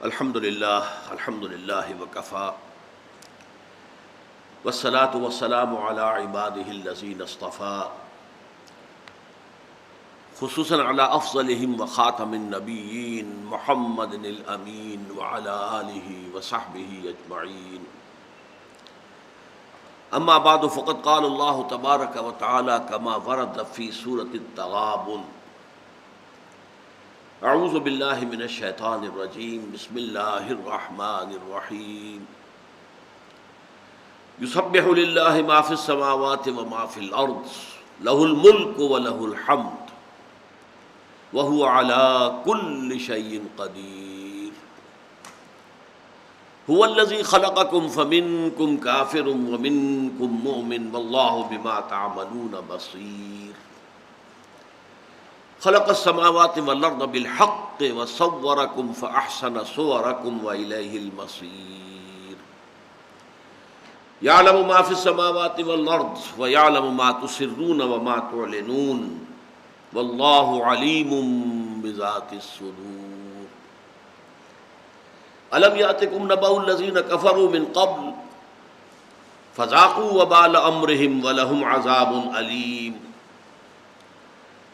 الحمد للہ وکفیٰ والصلاة والسلام علی عبادہ الذین اصطفیٰ خصوصاً علی افضلہم وخاتم النبیین محمد الامین وعلی آلہ وصحبہ اجمعین. اما بعد فقد قال اللہ تبارک وتعالی کما ورد فی سورۃ التغابن. اعوذ باللہ من الشیطان الرجیم بسم اللہ الرحمن الرحیم. یسبح للہ ما فی السماوات وما فی الارض لہ الملک ولہ الحمد وہو علی کل شیء قدیر. هو الذی خلقکم فمنکم کافر ومنکم مؤمن واللہ بما تعملون بصیر. خلق السماوات والارض بالحق وصورکم فاحسن صورکم والیہ المصیر. یعلم ما فی السماوات والارض ویعلم ما تسرون وما تعلنون واللہ علیم بذات الصدور. الم یاتکم نبأ الذین کفروا من قبل فذاقوا وبال امرهم ولہم عذاب علیم.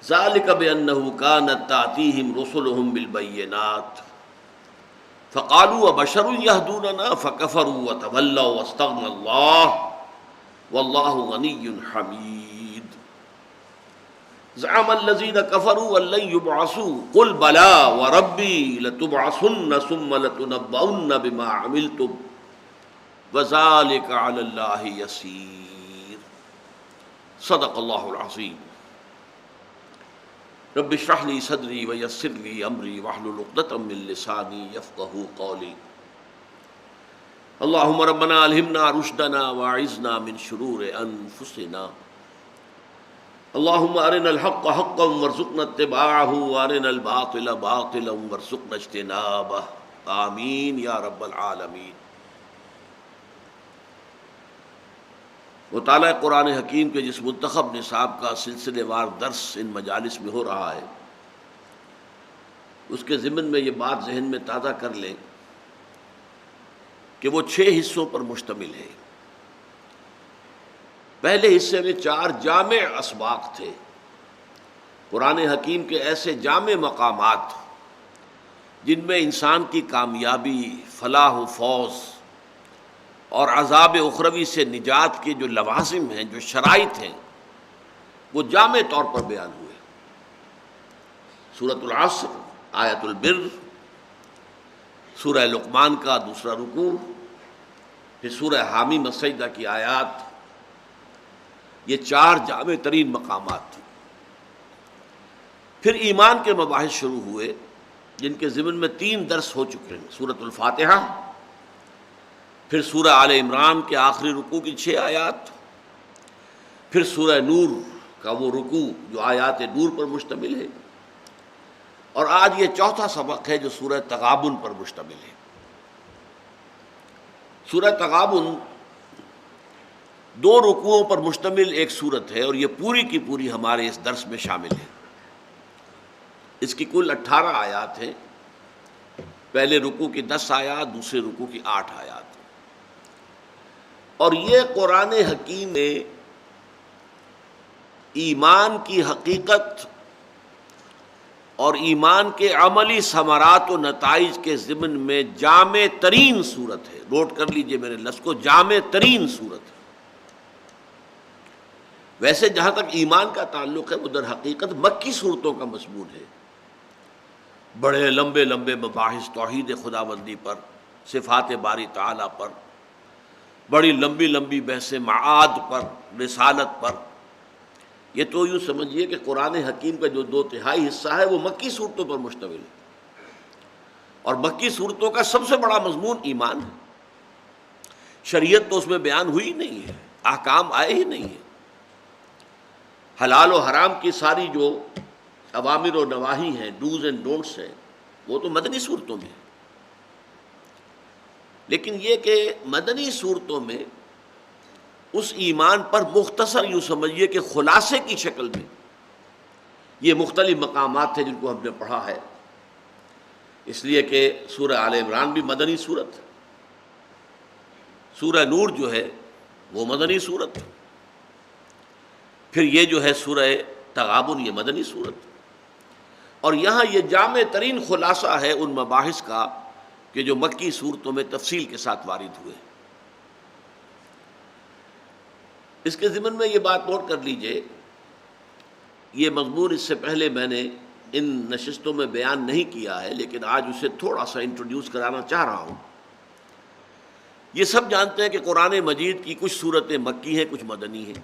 ذلك بأنه كانت تأتيهم رسلهم بالبينات فقالوا وبشر يهدوننا فكفروا وتولوا واستغنى الله والله غني حميد. زعم الذين كفروا أن لن يبعثوا قل بلى وربي لتبعثن ثم لتنبؤن بما عملتم وذلك على الله يسير. صدق الله العظيم. رب اشرح لي صدري ويسر لي امري واحلل عقدة من لساني يفقهوا قولي. اللهم ربنا الهمنا رشدنا واعذنا من شرور انفسنا. اللهم ارنا الحق حقا وارزقنا اتباعه وارنا الباطل باطلا وارزقنا اجتنابه. آمین یا رب العالمین. مطالعہ قرآن حکیم کے جس منتخب نصاب کا سلسلے وار درس ان مجالس میں ہو رہا ہے، اس کے ضمن میں یہ بات ذہن میں تازہ کر لیں کہ وہ 6 حصوں پر مشتمل ہے. پہلے حصے میں 4 جامع اسباق تھے، قرآن حکیم کے ایسے جامع مقامات جن میں انسان کی کامیابی، فلاح و فوز اور عذاب اخروی سے نجات کے جو لوازم ہیں، جو شرائط ہیں، وہ جامع طور پر بیان ہوئے. سورۃ العصر، آیت البر، سورہ لقمان کا دوسرا رکوع، پھر سورہ حامیم السجدہ کی آیات، یہ 4 جامع ترین مقامات تھے. پھر ایمان کے مباحث شروع ہوئے جن کے ضمن میں 3 درس ہو چکے ہیں. سورۃ الفاتحہ، پھر سورہ آل عمران کے آخری رکوع کی 6 آیات، پھر سورہ نور کا وہ رکوع جو آیات نور پر مشتمل ہے، اور آج یہ 4تھا سبق ہے جو سورہ تغابن پر مشتمل ہے. سورہ تغابن 2 رکوعوں پر مشتمل ایک سورت ہے، اور یہ پوری کی پوری ہمارے اس درس میں شامل ہے. اس کی کل 18 آیات ہیں. پہلے رکوع کی 10 آیات، دوسرے رکوع کی 8 آیات. اور یہ قرآن حکیم نے ایمان کی حقیقت اور ایمان کے عملی ثمرات و نتائج کے ضمن میں جامع ترین صورت ہے. نوٹ کر لیجئے میرے لفظ کو، جامع ترین صورت ہے. ویسے جہاں تک ایمان کا تعلق ہے، وہ در حقیقت مکی صورتوں کا مضمون ہے. بڑے لمبے لمبے مباحث توحید خداوندی پر، صفات باری تعالیٰ پر، بڑی لمبی لمبی بحث معاد پر، رسالت پر. یہ تو یوں سمجھیے کہ قرآن حکیم کا جو 2/3 حصہ ہے وہ مکی صورتوں پر مشتمل ہے، اور مکی صورتوں کا سب سے بڑا مضمون ایمان ہے. شریعت تو اس میں بیان ہوئی نہیں ہے، احکام آئے ہی نہیں ہیں. حلال و حرام کی ساری جو اوامر و نواہی ہیں، ڈوز اینڈ ڈونٹس ہیں، وہ تو مدنی صورتوں میں ہیں. لیکن یہ کہ مدنی صورتوں میں اس ایمان پر مختصر یوں سمجھیے کہ خلاصے کی شکل میں یہ مختلف مقامات تھے جن کو ہم نے پڑھا ہے. اس لیے کہ سورہ آل عمران بھی مدنی صورت، سورہ نور جو ہے وہ مدنی صورت، پھر یہ جو ہے سورہ تغابن یہ مدنی صورت، اور یہاں یہ جامع ترین خلاصہ ہے ان مباحث کا کہ جو مکی صورتوں میں تفصیل کے ساتھ وارد ہوئے۔ اس کے ضمن میں یہ بات نوٹ کر لیجئے، یہ مضمون اس سے پہلے میں نے ان نشستوں میں بیان نہیں کیا ہے، لیکن آج اسے تھوڑا سا انٹروڈیوس کرانا چاہ رہا ہوں۔ یہ سب جانتے ہیں کہ قرآن مجید کی کچھ صورتیں مکی ہیں، کچھ مدنی ہیں۔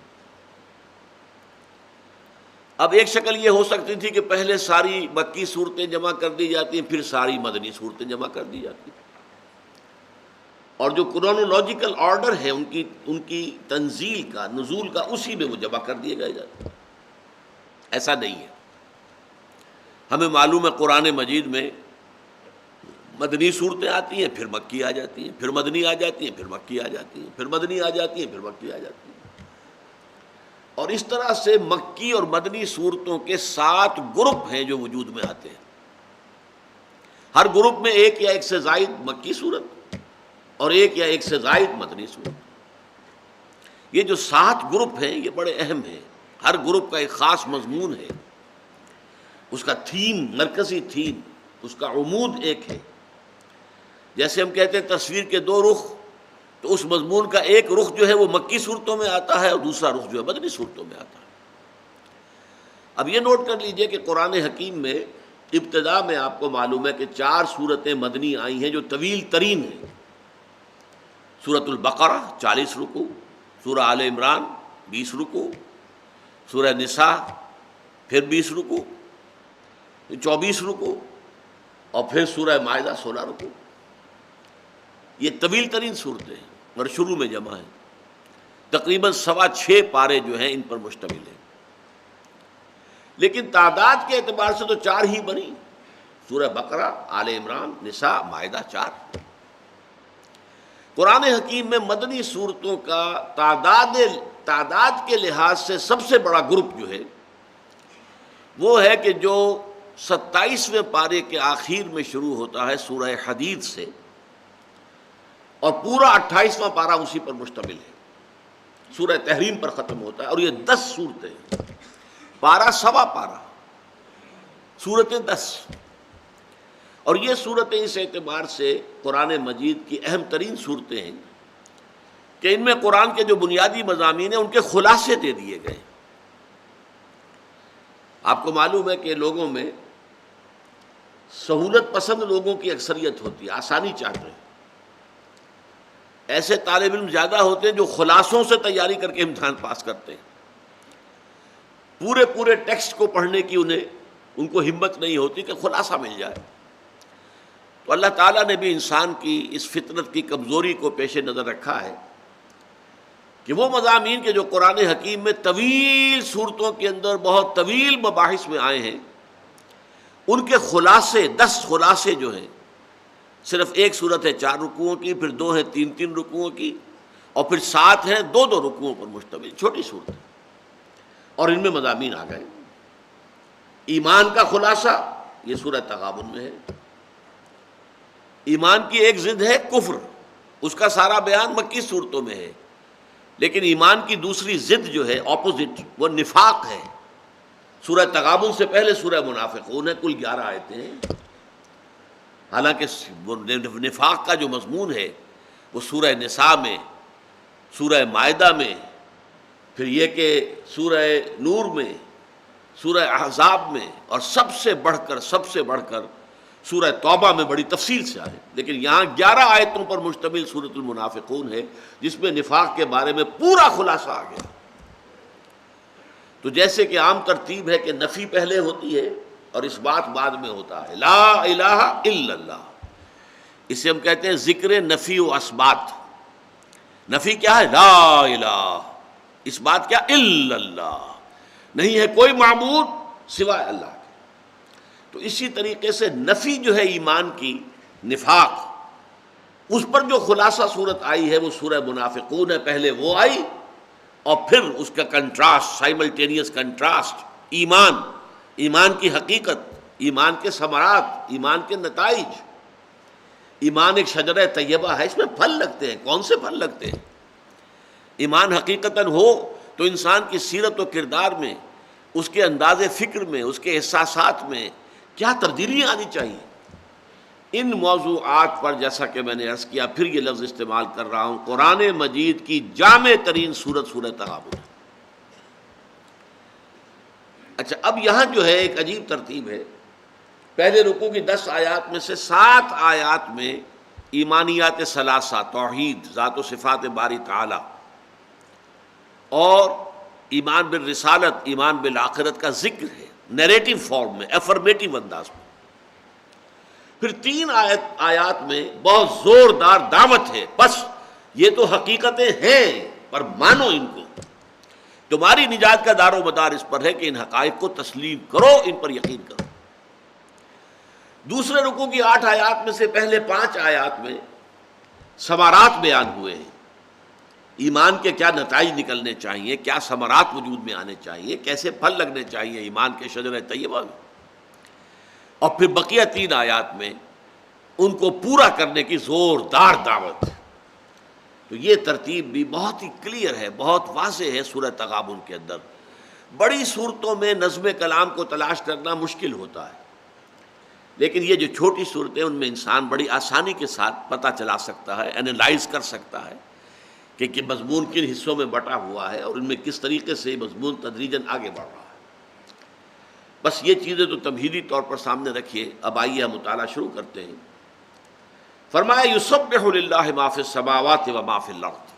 اب ایک شکل یہ ہو سکتی تھی کہ پہلے ساری مکی صورتیں جمع کر دی جاتی ہیں، پھر ساری مدنی صورتیں جمع کر دی جاتی ہیں، اور جو کرونولوجیکل آرڈر ہے ان کی تنزیل کا، نزول کا، اسی میں وہ جمع کر دیے گئے جاتے ہیں۔ ایسا نہیں ہے، ہمیں معلوم ہے قرآن مجید میں مدنی صورتیں آتی ہیں، پھر مکی آ جاتی ہیں، پھر مدنی آ جاتی ہیں، پھر مکی آ جاتی ہیں، پھر مدنی آ جاتی ہیں، پھر مکی آ جاتی ہیں، اور اس طرح سے مکی اور مدنی صورتوں کے 7 گروپ ہیں جو وجود میں آتے ہیں۔ ہر گروپ میں ایک یا ایک سے زائد مکی صورت اور ایک یا ایک سے زائد مدنی صورت۔ یہ جو 7 گروپ ہیں یہ بڑے اہم ہیں، ہر گروپ کا ایک خاص مضمون ہے، اس کا تھیم، مرکزی تھیم، اس کا عمود ایک ہے۔ جیسے ہم کہتے ہیں تصویر کے 2 رخ، تو اس مضمون کا ایک رخ جو ہے وہ مکی صورتوں میں آتا ہے اور دوسرا رخ جو ہے مدنی صورتوں میں آتا ہے۔ اب یہ نوٹ کر لیجئے کہ قرآن حکیم میں ابتدا میں آپ کو معلوم ہے کہ 4 صورتیں مدنی آئی ہیں جو طویل ترین ہیں۔ سورۃ البقرہ 40 رکوع، سورہ آل عمران 20 رکوع، سورہ نساء پھر 20 رکوع، 24 رکوع، اور پھر سورہ مائدہ 16 رکوع۔ یہ طویل ترین صورتیں ہیں اور شروع میں جمع ہیں، تقریباً 6.25 پارے جو ہیں ان پر مشتمل ہیں، لیکن تعداد کے اعتبار سے تو 4 ہی بنی، سورہ بقرہ، آل عمران، نساء، مائدہ، 4۔ قرآن حکیم میں مدنی صورتوں کا تعداد کے لحاظ سے سب سے بڑا گروپ جو ہے وہ ہے کہ جو 27ویں پارے کے آخر میں شروع ہوتا ہے سورہ حدید سے، اور پورا 28واں پارہ اسی پر مشتمل ہے، سورہ تحریم پر ختم ہوتا ہے، اور یہ 10 صورتیں ہیں، پارہ سوا پارہ، صورتیں 10، اور یہ صورتیں اس اعتبار سے قرآن مجید کی اہم ترین صورتیں ہیں کہ ان میں قرآن کے جو بنیادی مضامین ہیں ان کے خلاصے دے دیے گئے۔ آپ کو معلوم ہے کہ لوگوں میں سہولت پسند لوگوں کی اکثریت ہوتی ہے، آسانی چاہتے ہیں، ایسے طالب علم زیادہ ہوتے ہیں جو خلاصوں سے تیاری کر کے امتحان پاس کرتے ہیں، پورے ٹیکسٹ کو پڑھنے کی ان کو ہمت نہیں ہوتی کہ خلاصہ مل جائے۔ تو اللہ تعالیٰ نے بھی انسان کی اس فطرت کی کمزوری کو پیش نظر رکھا ہے کہ وہ مضامین کے جو قرآن حکیم میں طویل صورتوں کے اندر بہت طویل مباحث میں آئے ہیں، ان کے خلاصے 10 خلاصے جو ہیں، صرف ایک صورت ہے 4 رکوعوں کی، پھر 2 ہیں 3 رکوعوں کی، اور پھر 7 ہیں 2 رکوعوں پر مشتمل، چھوٹی صورت ہے، اور ان میں مضامین آ گئے۔ ایمان کا خلاصہ یہ سورہ تغابن میں ہے۔ ایمان کی ایک ضد ہے کفر، اس کا سارا بیان مکی صورتوں میں ہے، لیکن ایمان کی دوسری ضد جو ہے اپوزٹ، وہ نفاق ہے۔ سورہ تغابن سے پہلے سورہ منافقون ہے، کل 11 آیتیں ہیں، حالانکہ وہ نفاق کا جو مضمون ہے وہ سورہ نساء میں، سورہ مائدہ میں، پھر یہ کہ سورہ نور میں، سورہ احزاب میں، اور سب سے بڑھ کر سورہ توبہ میں بڑی تفصیل سے آئے، لیکن یہاں 11 آیتوں پر مشتمل سورۃ المنافقون ہے جس میں نفاق کے بارے میں پورا خلاصہ آ گیا۔ تو جیسے کہ عام ترتیب ہے کہ نفی پہلے ہوتی ہے اور اس بات بعد میں ہوتا ہے، لا الہ الا اللہ، اسے ہم کہتے ہیں ذکر نفی و اثبات۔ نفی کیا ہے؟ لا الہ، اس بات کیا؟ الا اللہ، نہیں ہے کوئی معبود سوائے اللہ کے۔ تو اسی طریقے سے نفی جو ہے ایمان کی، نفاق، اس پر جو خلاصہ صورت آئی ہے وہ سورہ منافقون ہے، پہلے وہ آئی، اور پھر اس کا کنٹراسٹ، سائملٹینیس کنٹراسٹ، ایمان کی حقیقت ایمان کے ثمرات، ایمان کے نتائج. ایمان ایک شجرہ طیبہ ہے، اس میں پھل لگتے ہیں. کون سے پھل لگتے ہیں؟ ایمان حقیقتاً ہو تو انسان کی سیرت و کردار میں، اس کے انداز فکر میں، اس کے احساسات میں کیا تبدیلیاں آنی چاہیے. ان موضوعات پر جیسا کہ میں نے عرض کیا، پھر یہ لفظ استعمال کر رہا ہوں، قرآن مجید کی جامع ترین سورت سورہ تغابن. اچھا، اب یہاں جو ہے ایک عجیب ترتیب ہے. پہلے رکوع کی 10 آیات میں سے 7 آیات میں ایمانیات ثلاثہ، توحید، ذات و صفات باری تعالی، اور ایمان بالرسالت، ایمان بالآخرت کا ذکر ہے نیریٹو فارم میں، افرمیٹو انداز میں. پھر 3 آیات میں بہت زوردار دعوت ہے، بس یہ تو حقیقتیں ہیں پر مانو ان کو. تمہاری نجات کا دار و مدار اس پر ہے کہ ان حقائق کو تسلیم کرو، ان پر یقین کرو. دوسرے رکوع کی 8 آیات میں سے پہلے 5 آیات میں ثمرات بیان ہوئے ہیں. ایمان کے کیا نتائج نکلنے چاہیے، کیا ثمرات وجود میں آنے چاہیے، کیسے پھل لگنے چاہیے ایمان کے شجرہ طیبہ میں. اور پھر بقیہ 3 آیات میں ان کو پورا کرنے کی زوردار دعوت. تو یہ ترتیب بھی بہت ہی کلیئر ہے، بہت واضح ہے سورہ تغابن کے اندر. بڑی صورتوں میں نظم کلام کو تلاش کرنا مشکل ہوتا ہے، لیکن یہ جو چھوٹی صورتیں ان میں انسان بڑی آسانی کے ساتھ پتہ چلا سکتا ہے، اینالائز کر سکتا ہے کہ مضمون کن حصوں میں بٹا ہوا ہے اور ان میں کس طریقے سے مضمون تدریجاً آگے بڑھ رہا ہے. بس یہ چیزیں تو تمہیدی طور پر سامنے رکھیے. اب آئیے ہم مطالعہ شروع کرتے ہیں. فرمایا یسبح للہ ما فی السماوات و ما فی الارض.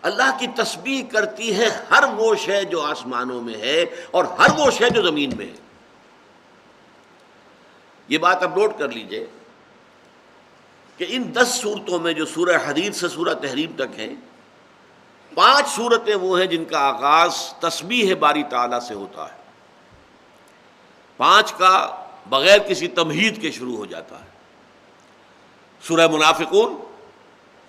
اللہ کی تسبیح کرتی ہے ہر وہ شے جو آسمانوں میں ہے اور ہر وہ شے جو زمین میں ہے. یہ بات اب نوٹ کر لیجئے کہ ان 10 صورتوں میں جو سورہ حدید سے سورہ تحریم تک ہیں، 5 صورتیں وہ ہیں جن کا آغاز تسبیح باری تعالیٰ سے ہوتا ہے. 5 کا بغیر کسی تمہید کے شروع ہو جاتا ہے. سورہ منافقون،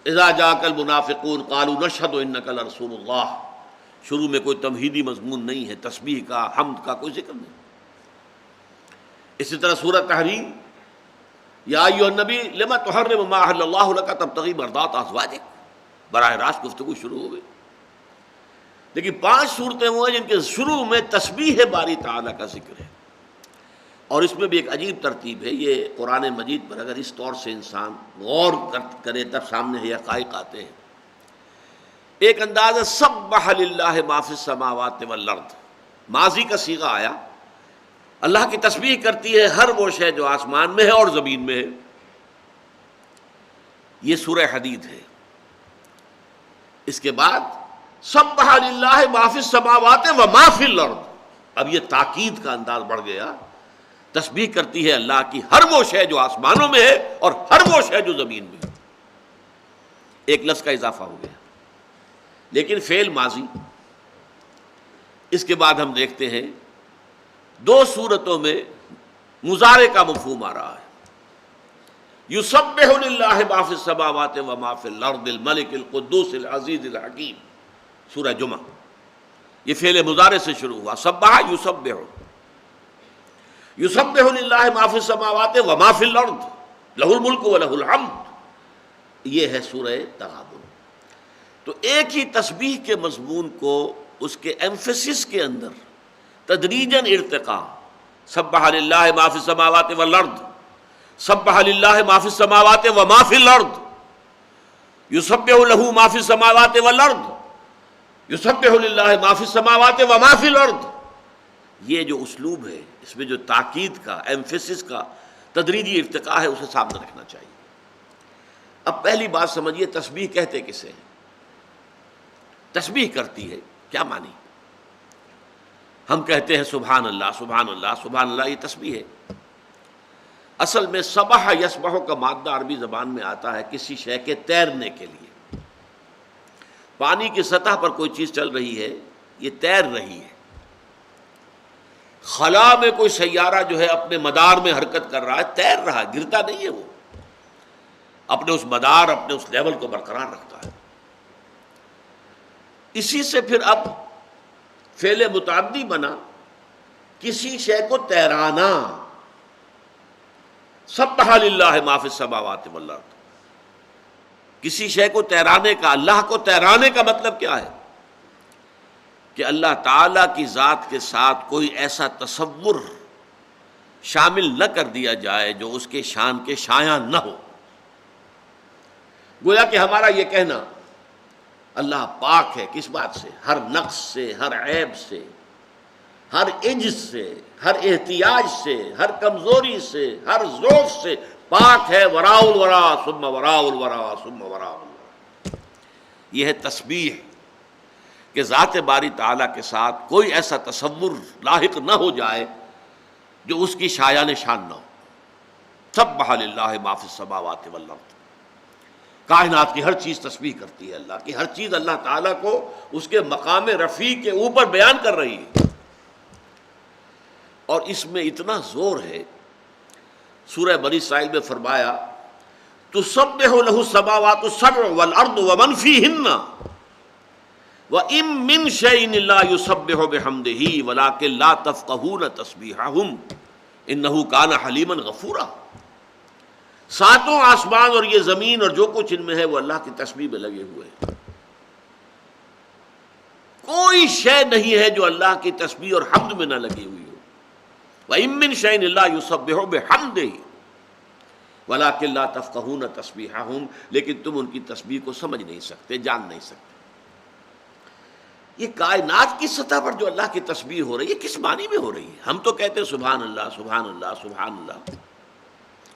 اذا جاءک المنافقون قالوا نشہد انک لرسول اللہ. شروع میں کوئی تمہیدی مضمون نہیں ہے، تسبیح کا، حمد کا کوئی ذکر نہیں. اسی طرح سورہ تحریم، یا ایھا النبی لما تحرم ما احل اللہ لک تبتغی مرضات ازواجک، براہ راست گفتگو شروع ہو گئی. لیکن 5 صورتیں وہ ہیں جن کے شروع میں تسبیح باری تعالیٰ کا ذکر ہے. اور اس میں بھی ایک عجیب ترتیب ہے. یہ قرآن مجید پر اگر اس طور سے انسان غور کرے تب سامنے یہ حقائق آتے ہیں. ایک انداز ہے سبح للہ ما فی السماوات والارض، ماضی کا صیغہ آیا. اللہ کی تسبیح کرتی ہے ہر وہ شے جو آسمان میں ہے اور زمین میں ہے. یہ سورہ حدید ہے. اس کے بعد سبح للہ ما فی السماوات و ما فی الارض. اب یہ تاکید کا انداز بڑھ گیا. تسبیح کرتی ہے اللہ کی ہر وہ شے جو آسمانوں میں ہے اور ہر وہ شے جو زمین میں ہے. ایک لفظ کا اضافہ ہو گیا، لیکن فعل ماضی. اس کے بعد ہم دیکھتے ہیں 2 صورتوں میں مضارع کا مفہوم آ رہا ہے. یسبح للہ ما فی السماوات و ما فی الارض الملک القدوس العزیز الحکیم، سورہ جمعہ. یہ فعل مضارع سے شروع ہوا. سبح یسبح، یسبح للہ ما فی السماوات و ما فی الارض لہ الملک و لہ الحمد. یہ ہے سورہ تغابن. تو ایک ہی تسبیح کے مضمون کو اس کے ایمفیسس کے اندر تدریجاً ارتقاء. سبح للہ ما فی السماوات والارض، سبح للہ ما فی السماوات و ما فی الارض، یسبح لہ ما فی السماوات والارض، یسبح للہ ما فی السماوات و ما فی الارض. یہ جو اسلوب ہے، اس میں جو تاکید کا، ایمفیسس کا تدریجی ارتقاء ہے، اسے سامنے رکھنا چاہیے. اب پہلی بات سمجھیے، تسبیح کہتے کسے ہیں؟ تسبیح کرتی ہے کیا معنی؟ ہم کہتے ہیں سبحان اللہ سبحان اللہ سبحان اللہ، یہ تسبیح ہے. اصل میں سبح یسبح کا مادہ عربی زبان میں آتا ہے کسی شے کے تیرنے کے لیے. پانی کی سطح پر کوئی چیز چل رہی ہے، یہ تیر رہی ہے. خلا میں کوئی سیارہ جو ہے اپنے مدار میں حرکت کر رہا ہے، تیر رہا ہے، گرتا نہیں ہے. وہ اپنے اس مدار، اپنے اس لیول کو برقرار رکھتا ہے. اسی سے پھر اب فعل متعدی بنا کسی شے کو تیرانا. سبح للہ ما فی السماوات والارض. کسی شے کو تیرانے کا، اللہ کو تیرانے کا مطلب کیا ہے؟ کہ اللہ تعالی کی ذات کے ساتھ کوئی ایسا تصور شامل نہ کر دیا جائے جو اس کے شان کے شایان نہ ہو. گویا کہ ہمارا یہ کہنا اللہ پاک ہے کس بات سے؟ ہر نقص سے، ہر عیب سے، ہر عجز سے، ہر احتیاج سے، ہر کمزوری سے، ہر ضعف سے پاک ہے. وراء الورا ثم وراء الورا ثم وراء الورا. یہ ہے تسبیح کہ ذات باری تعالیٰ کے ساتھ کوئی ایسا تصور لاحق نہ ہو جائے جو اس کی شایان شان نہ ہو. سبح للہ ما فی السماوات والارض. کائنات کی ہر چیز تسبیح کرتی ہے اللہ کی، ہر چیز اللہ تعالیٰ کو اس کے مقام رفیع کے اوپر بیان کر رہی ہے. اور اس میں اتنا زور ہے، سورہ بنی اسرائیل میں فرمایا تسبح لہ السماوات السبع والارض ومن فیہن وَإِن مِّن شَيْءٍ لَّا يُسَبِّحُ بِحَمْدِهِ وَلَٰكِن لَّا تَفْقَهُونَ تَسْبِيحَهُمْ إِنَّهُ كَانَ حَلِيمًا غَفُورًا. ساتوں آسمان اور یہ زمین اور جو کچھ ان میں ہے وہ اللہ کی تسبیح میں لگے ہوئے ہیں. کوئی شے نہیں ہے جو اللہ کی تسبیح اور حمد میں نہ لگی ہوئی ہو. وَإِن مِّن شَيْءٍ لَّا يُسَبِّحُ بِحَمْدِهِ وَلَٰكِن لَّا تَفْقَهُونَ تَسْبِيحَهُمْ. لیکن تم ان کی تسبیح کو سمجھ نہیں سکتے، جان نہیں سکتے. یہ کائنات کی سطح پر جو اللہ کی تسبیح ہو رہی ہے کس معنی میں ہو رہی ہے؟ ہم تو کہتے ہیں سبحان اللہ سبحان اللہ سبحان اللہ،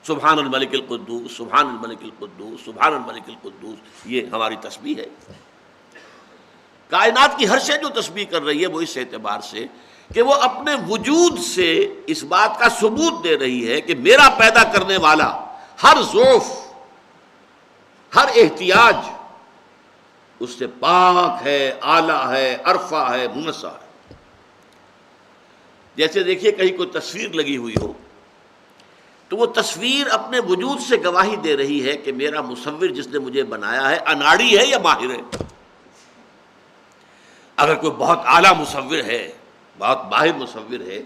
سبحان الملک القدوس سبحان الملک القدوس سبحان الملک القدوس، یہ ہماری تسبیح ہے. کائنات کی ہر شے جو تسبیح کر رہی ہے وہ اس اعتبار سے کہ وہ اپنے وجود سے اس بات کا ثبوت دے رہی ہے کہ میرا پیدا کرنے والا ہر ضعف، ہر احتیاج اس سے پاک ہے، اعلیٰ ہے، عرفہ ہے، منزہ ہے. جیسے دیکھیے کہیں کوئی تصویر لگی ہوئی ہو تو وہ تصویر اپنے وجود سے گواہی دے رہی ہے کہ میرا مصور جس نے مجھے بنایا ہے اناڑی ہے یا ماہر ہے. اگر کوئی بہت اعلیٰ مصور ہے، بہت ماہر مصور ہے،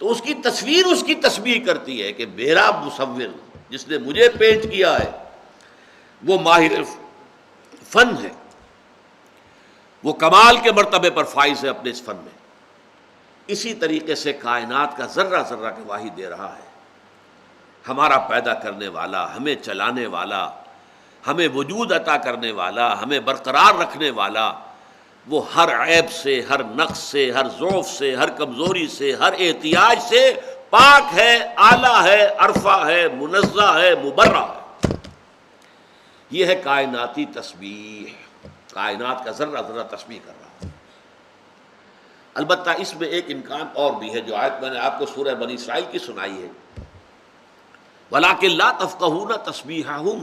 تو اس کی تصویر اس کی تسبیح کرتی ہے کہ میرا مصور جس نے مجھے پینٹ کیا ہے وہ ماہر فن ہے، وہ کمال کے مرتبے پر فائز ہے اپنے اس فن میں. اسی طریقے سے کائنات کا ذرہ ذرہ گواہی دے رہا ہے ہمارا پیدا کرنے والا، ہمیں چلانے والا، ہمیں وجود عطا کرنے والا، ہمیں برقرار رکھنے والا، وہ ہر عیب سے، ہر نقص سے، ہر ضعف سے، ہر کمزوری سے، ہر احتیاج سے پاک ہے، اعلیٰ ہے، عرفہ ہے، منزہ ہے، مبرہ ہے. یہ ہے کائناتی تسبیح. کائنات کا ذرہ ذرہ تسبیح کر رہا ہے. البتہ اس میں ایک امکان اور بھی ہے جو آیت میں نے آپ کو سورہ بنی اسرائیل کی سنائی ہے، وَلَٰكِن لَّا تَفْقَهُونَ تَسْبِيحَهُمْ.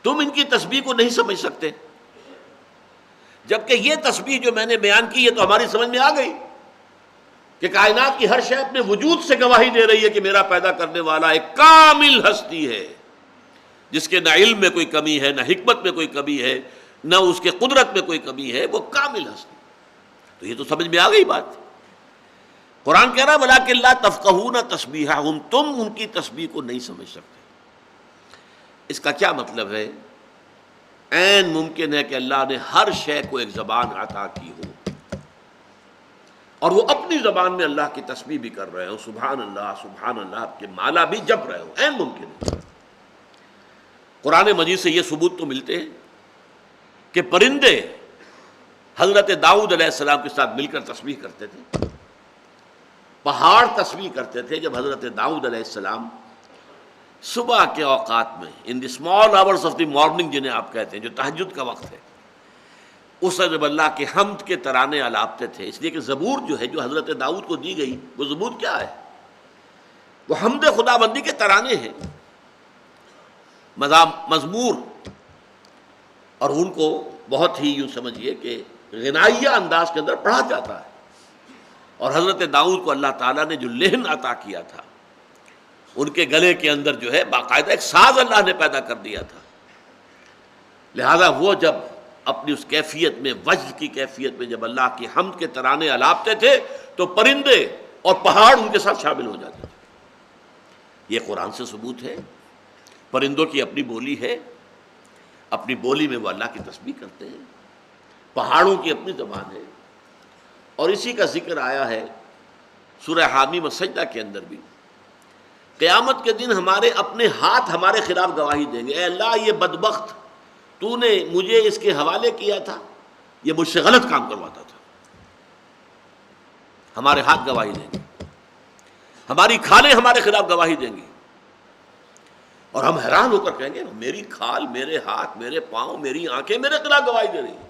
تم ان کی تسبیح کو نہیں سمجھ سکتے، جبکہ یہ تسبیح جو میں نے بیان کی یہ تو ہماری سمجھ میں آ گئی کہ کائنات کی ہر شے اپنے وجود سے گواہی دے رہی ہے کہ میرا پیدا کرنے والا ایک کامل ہستی ہے جس کے نہ علم میں کوئی کمی ہے، نہ حکمت میں کوئی کمی ہے، نہ اس کے قدرت میں کوئی کمی ہے، وہ کامل ہستی. تو یہ تو سمجھ میں آ گئی بات. قرآن کہہ رہا ہے وَلَٰكِن لَّا تَفْقَهُونَ تَسْبِيحَهُمْ. تم ان کی تسبیح کو نہیں سمجھ سکتے. اس کا کیا مطلب ہے؟ عین ممکن ہے کہ اللہ نے ہر شے کو ایک زبان عطا کی ہو اور وہ اپنی زبان میں اللہ کی تسبیح بھی کر رہے ہو، سبحان اللہ کے مالا بھی جپ رہے ہو. عین ممکن ہے. قرآن مجید سے یہ ثبوت تو ملتے ہیں کہ پرندے حضرت داؤد علیہ السلام کے ساتھ مل کر تسبیح کرتے تھے، پہاڑ تسبیح کرتے تھے. جب حضرت داؤد علیہ السلام صبح کے اوقات میں in the small hours of the morning جنہیں آپ کہتے ہیں، جو تہجد کا وقت ہے، اس وقت جب اللہ کے حمد کے ترانے الاپتے تھے. اس لیے کہ زبور جو ہے جو حضرت داؤد کو دی گئی وہ زبور کیا ہے؟ وہ حمد خدا بندی کے ترانے ہیں، مزمور، اور ان کو بہت ہی یوں سمجھیے کہ غنائیہ انداز کے اندر پڑھا جاتا ہے. اور حضرت داؤد کو اللہ تعالیٰ نے جو لہن عطا کیا تھا، ان کے گلے کے اندر جو ہے باقاعدہ ایک ساز اللہ نے پیدا کر دیا تھا. لہذا وہ جب اپنی اس کیفیت میں، وجد کی کیفیت میں جب اللہ کی حمد کے ترانے الاپتے تھے تو پرندے اور پہاڑ ان کے ساتھ شامل ہو جاتے تھے۔ یہ قرآن سے ثبوت ہے۔ پرندوں کی اپنی بولی ہے، اپنی بولی میں وہ اللہ کی تسبیح کرتے ہیں، پہاڑوں کی اپنی زبان ہے، اور اسی کا ذکر آیا ہے سورہ حامیم السجدہ کے اندر بھی۔ قیامت کے دن ہمارے اپنے ہاتھ ہمارے خلاف گواہی دیں گے، اے اللہ یہ بدبخت تو نے مجھے اس کے حوالے کیا تھا، یہ مجھ سے غلط کام کرواتا تھا۔ ہمارے ہاتھ گواہی دیں گے، ہماری کھالیں ہمارے خلاف گواہی دیں گی، اور ہم حیران ہو کر کہیں گے میری کھال، میرے ہاتھ، میرے پاؤں، میری آنکھیں میرے خلاف گواہی دے رہی ہیں،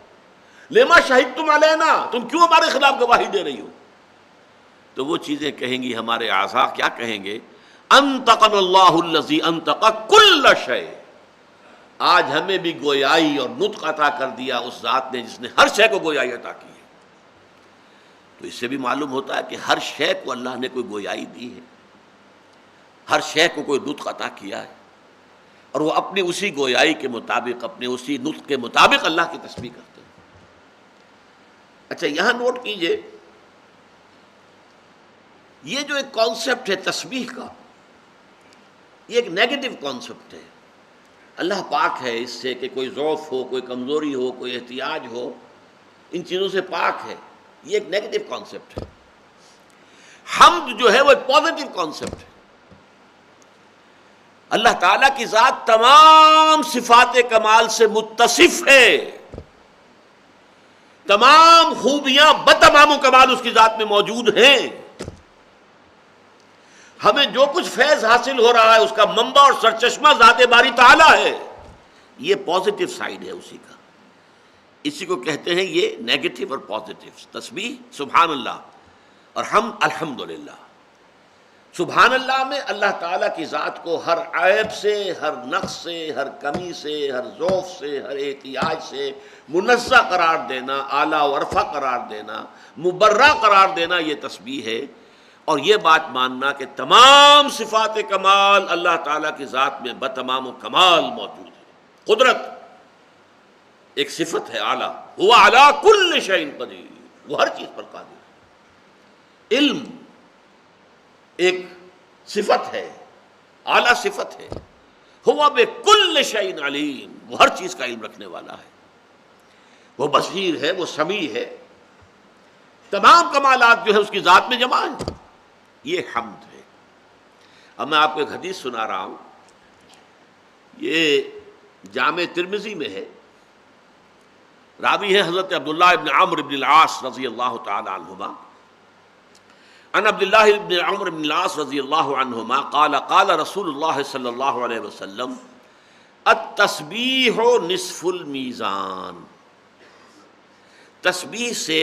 لما شہدتم علینا، تم کیوں ہمارے خلاف گواہی دے رہی ہو؟ تو وہ چیزیں کہیں گی، ہمارے اعضاء کیا کہیں گے؟ انطقنا اللہ الذی انطق کل شیء، آج ہمیں بھی گویائی اور نطق عطا کر دیا اس ذات نے جس نے ہر شے کو گویائی عطا کی ہے۔ تو اس سے بھی معلوم ہوتا ہے کہ ہر شے کو اللہ نے کوئی گویائی دی ہے، ہر شے کو کوئی نطق عطا کیا ہے، اور وہ اپنی اسی گویائی کے مطابق، اپنے اسی نطق کے مطابق اللہ کی تسبیح کرتے ہیں۔ اچھا یہاں نوٹ کیجئے، یہ جو ایک کانسیپٹ ہے تسبیح کا، یہ ایک نیگیٹو کانسیپٹ ہے۔ اللہ پاک ہے اس سے کہ کوئی ضعف ہو، کوئی کمزوری ہو، کوئی احتیاج ہو، ان چیزوں سے پاک ہے، یہ ایک نیگیٹو کانسیپٹ ہے۔ حمد جو ہے وہ ایک پازیٹو کانسیپٹ ہے۔ اللہ تعالیٰ کی ذات تمام صفات کمال سے متصف ہے، تمام خوبیاں بتمام و کمال اس کی ذات میں موجود ہیں۔ ہمیں جو کچھ فیض حاصل ہو رہا ہے اس کا منبع اور سرچشمہ ذات باری تعالیٰ ہے، یہ پازیٹو سائیڈ ہے اسی کا۔ اسی کو کہتے ہیں یہ نیگیٹو اور پازیٹو۔ تسبیح سبحان اللہ اور حمد الحمدللہ۔ سبحان اللہ میں اللہ تعالیٰ کی ذات کو ہر عیب سے، ہر نقص سے، ہر کمی سے، ہر ضعف سے، ہر احتیاج سے منزہ قرار دینا، اعلیٰ و ارفع قرار دینا، مبرہ قرار دینا، یہ تسبیح ہے۔ اور یہ بات ماننا کہ تمام صفات کمال اللہ تعالیٰ کی ذات میں بتمام و کمال موجود ہے۔ قدرت ایک صفت ہے اعلیٰ، هو علی کل شیء قدیر، وہ ہر چیز پر قادر ہے۔ علم ایک صفت ہے، اعلیٰ صفت ہے، هو بکل شیء علیم، وہ ہر چیز کا علم رکھنے والا ہے، وہ بصیر ہے، وہ سمیع ہے، تمام کمالات جو ہے اس کی ذات میں جمع ہیں۔ یہ حمد ہے۔ اب میں آپ کو ایک حدیث سنا رہا ہوں، یہ جامع ترمذی میں ہے، راوی ہے حضرت عبداللہ ابن عمرو ابن العاص رضی اللہ تعالی عنہما، عن عبداللہ ابن عمرو ابن العاص رضی اللہ عنہما قال قال رسول اللہ صلی اللہ علیہ وسلم التسبیح نصف المیزان، تسبیح سے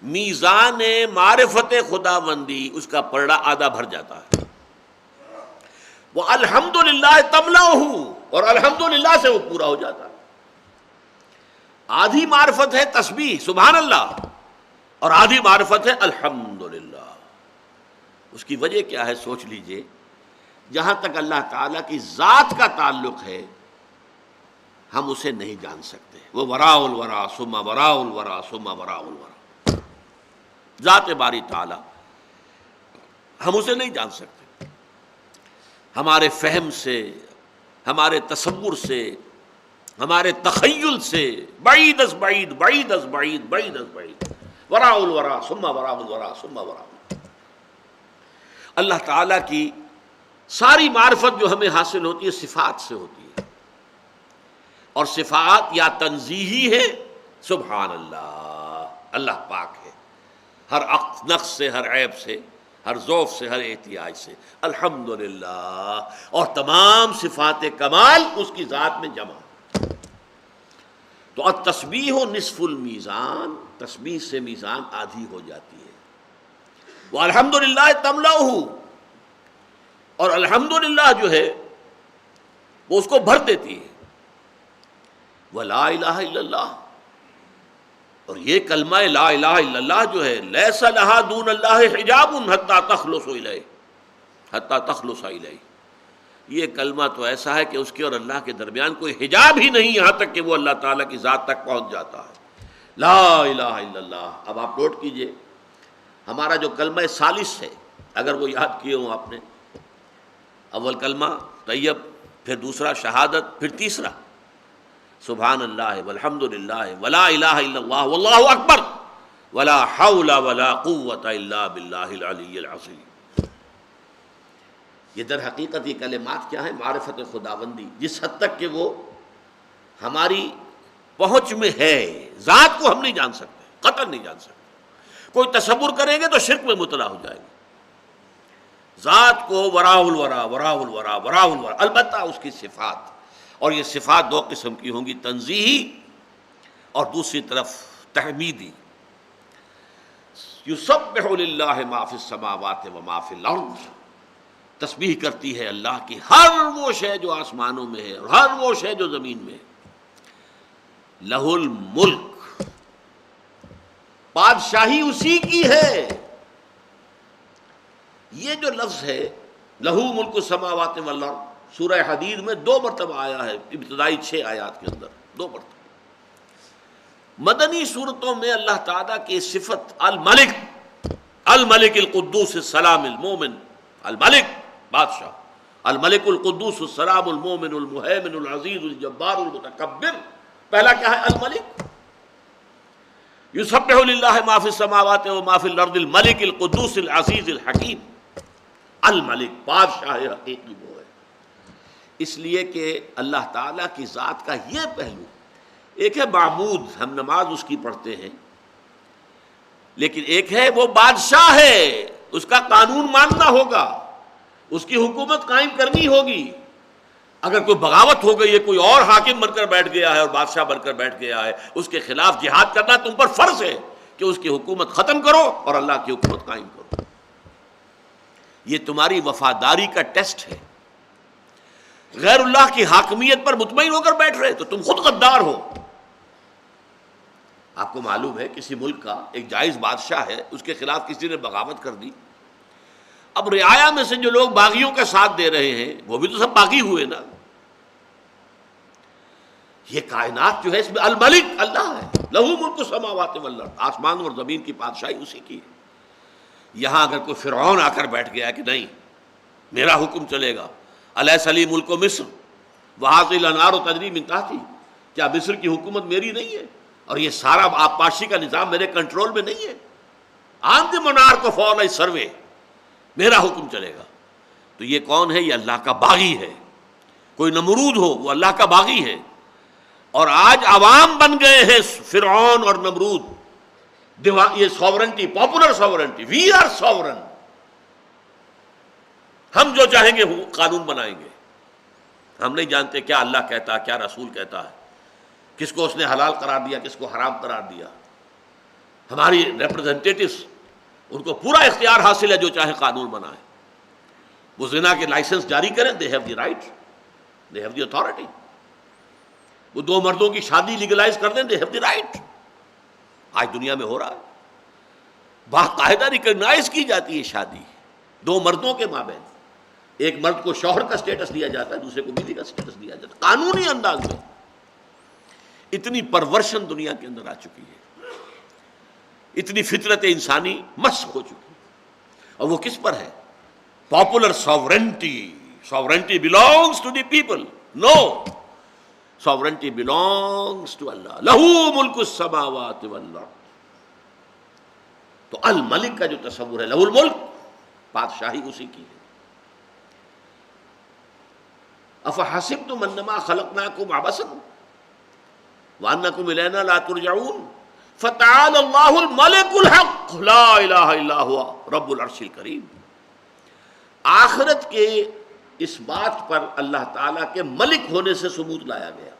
میزان معرفت خداوندی اس کا پلڑا آدھا بھر جاتا ہے۔ وہ الحمدللہ تملأہ، اور الحمدللہ سے وہ پورا ہو جاتا ہے۔ آدھی معرفت ہے تسبیح سبحان اللہ، اور آدھی معرفت ہے الحمدللہ۔ اس کی وجہ کیا ہے سوچ لیجئے، جہاں تک اللہ تعالیٰ کی ذات کا تعلق ہے ہم اسے نہیں جان سکتے۔ وہ وراء الورا ثم وراء الورا ثم وراء الورا، ذات باری تعالیٰ ہم اسے نہیں جان سکتے، ہمارے فہم سے، ہمارے تصور سے، ہمارے تخیل سے بعید از بعید، بعید از بعید، بعید از بعید، وراء الورا ثم وراء الورا ثم وراء الورا۔ اللہ تعالیٰ کی ساری معرفت جو ہمیں حاصل ہوتی ہے صفات سے ہوتی ہے، اور صفات یا تنزیہی ہے سبحان اللہ، اللہ پاک ہے ہر نقص سے، ہر عیب سے، ہر ضعف سے، ہر احتیاج سے، الحمدللہ، اور تمام صفات کمال اس کی ذات میں جمع۔ تو التسبیح نصف المیزان، تسبیح سے میزان آدھی ہو جاتی ہے۔ وہ الحمدللہ تملأہ، اور الحمدللہ جو ہے وہ اس کو بھر دیتی ہے۔ ولا الہ الا اللہ، اور یہ کلمہ لا الہ الا اللہ جو ہے لیس لہا دون اللہ حجاب حتی تخلص الیہ، حتی تخلص الیہ، یہ کلمہ تو ایسا ہے کہ اس کے اور اللہ کے درمیان کوئی حجاب ہی نہیں، یہاں تک کہ وہ اللہ تعالیٰ کی ذات تک پہنچ جاتا ہے۔ لا الہ الا اللہ۔ اب آپ نوٹ کیجئے ہمارا جو کلمہ ثالث ہے، اگر وہ یاد کیے ہوں آپ نے، اول کلمہ طیب، پھر دوسرا شہادت، پھر تیسرا سبحان اللہ والحمد للہ ولا الہ الا اللہ واللہ اکبر ولا حول ولا قوۃ الا باللہ العلی العظیم۔ یہ در حقیقت یہ کلمات کیا ہیں؟ معرفت خداوندی، جس حد تک کہ وہ ہماری پہنچ میں ہے، ذات کو ہم نہیں جان سکتے، قطعاً نہیں جان سکتے۔ کوئی تصور کریں گے تو شرک میں مبتلا ہو جائے گے۔ ذات کو وراء الورا وراء الورا وراء الورا، البتہ اس کی صفات، اور یہ صفات دو قسم کی ہوں گی، تنزیہی اور دوسری طرف تحمیدی۔ یسبح للہ ما فی السماوات وما فی الارض، تسبیح کرتی ہے اللہ کی ہر وہ شے جو آسمانوں میں ہے اور ہر وہ شے جو زمین میں ہے۔ لہ الملک، بادشاہی اسی کی ہے۔ یہ جو لفظ ہے لہ ملک السماوات والارض، سورہ حدید میں 2 مرتبہ آیا ہے، ابتدائی 6 آیات کے اندر 2 مرتبہ۔ مدنی صورتوں میں اللہ تعالیٰ کی صفت الملک، الملک القدوس السلام المومن، الملک بادشاہ، الملک القدوس السلام المومن المہیمن العزیز الجبار المتکبر، پہلا کیا ہے؟ الملک۔ یسبح للہ ما فی السماوات وما فی الارض الملک القدوس العزیز الحکیم۔ الملک، بادشاہ حقیقی وہ ہے۔ اس لیے کہ اللہ تعالیٰ کی ذات کا یہ پہلو، ایک ہے معبود، ہم نماز اس کی پڑھتے ہیں، لیکن ایک ہے وہ بادشاہ ہے، اس کا قانون ماننا ہوگا، اس کی حکومت قائم کرنی ہوگی۔ اگر کوئی بغاوت ہو گئی ہے، کوئی اور حاکم بن کر بیٹھ گیا ہے اور بادشاہ بن کر بیٹھ گیا ہے، اس کے خلاف جہاد کرنا تم پر فرض ہے کہ اس کی حکومت ختم کرو اور اللہ کی حکومت قائم کرو۔ یہ تمہاری وفاداری کا ٹیسٹ ہے۔ غیر اللہ کی حاکمیت پر مطمئن ہو کر بیٹھ رہے تو تم خود غدار ہو۔ آپ کو معلوم ہے کسی ملک کا ایک جائز بادشاہ ہے، اس کے خلاف کسی نے بغاوت کر دی، اب رعایا میں سے جو لوگ باغیوں کا ساتھ دے رہے ہیں وہ بھی تو سب باغی ہوئے نا۔ یہ کائنات جو ہے اس میں الملک اللہ ہے، لہ ملک السماوات والارض، آسمان اور زمین کی بادشاہی اسی کی ہے۔ یہاں اگر کوئی فرعون آ کر بیٹھ گیا کہ نہیں میرا حکم چلے گا، الیس لی ملک مصر وہذہ الانہار تجری من تحتی، کیا مصر کی حکومت میری نہیں ہے اور یہ سارا آبپاشی کا نظام میرے کنٹرول میں نہیں ہے؟ آن دی منارک آف آل سروے، میرا حکم چلے گا۔ تو یہ کون ہے؟ یہ اللہ کا باغی ہے۔ کوئی نمرود ہو وہ اللہ کا باغی ہے، اور آج عوام بن گئے ہیں فرعون اور نمرود۔ یہ sovereignty, popular sovereignty, we are sovereign, ہم جو چاہیں گے قانون بنائیں گے۔ ہم نہیں جانتے کیا اللہ کہتا ہے، کیا رسول کہتا ہے، کس کو اس نے حلال قرار دیا، کس کو حرام قرار دیا۔ ہماری ریپرزنٹیٹوز، ان کو پورا اختیار حاصل ہے، جو چاہے قانون بنائیں۔ وہ زنا کے لائسنس جاری کریں، they have the right, they have the authority. وہ 2 مردوں کی شادی لیگلائز کر دیں، دے ہیو دی رائٹ۔ آج دنیا میں ہو رہا ہے، باقاعدہ ریکگنائز کی جاتی ہے شادی 2 مردوں کے مابین۔ ایک مرد کو شوہر کا سٹیٹس دیا جاتا ہے، دوسرے کو بیوی کا سٹیٹس دیا جاتا ہے، قانونی انداز میں۔ اتنی پرورشن دنیا کے اندر آ چکی ہے، اتنی فطرت انسانی مسخ ہو چکی ہے، اور وہ کس پر ہے؟ Popular sovereignty. Sovereignty belongs to the people. No, sovereignty belongs to Allah. لہ ملک السماوات والارض۔ تو الملک کا جو تصور ہے، لہ الملک، بادشاہی اسی کی ہے۔ افحسبتم انما خلقناکم عبثا وانکم الینا لا ترجعون فتعالی اللہ الملک الحق لا الہ الا ہوا رب العرش الکریم۔ آخرت کے اس بات پر اللہ تعالیٰ کے ملک ہونے سے ثبوت لایا گیا۔